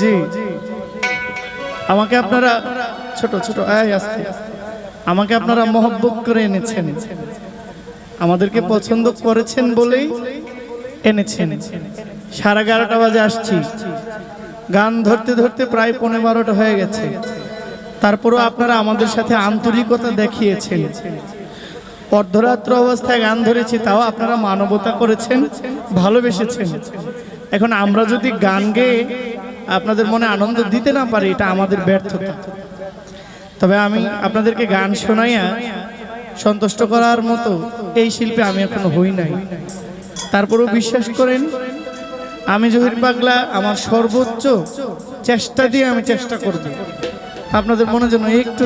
জি, আমাকে আপনারা ছোট ছোট আমাকে আপনারা মহব্বত করে এনেছেন, আমাদেরকে পছন্দ করেছেন বলেই এনেছেন। 11:30 বাজে আসছি, গান ধরতে ধরতে প্রায় 12:15 হয়ে গেছে। তারপরও আপনারা আমাদের সাথে আন্তরিকতা দেখিয়েছেন। অর্ধরাত্র অবস্থায় গান ধরেছি, তাও আপনারা মানবতা করেছেন, ভালোবেসেছেন। এখন আমরা যদি গান গেয়ে আপনাদের মনে আনন্দ দিতে না পারি, এটা আমাদের ব্যর্থতা। তবে আমি আপনাদেরকে গান শোনাইয়া সন্তুষ্ট করার মতো এই শিল্পে আমি এখনো হই নাই। তারপরেও বিশ্বাস করেন, আমি জহির পাগলা আমার সর্বোচ্চ চেষ্টা দিয়ে আমি চেষ্টা করব আপনাদের মনে যেন একটু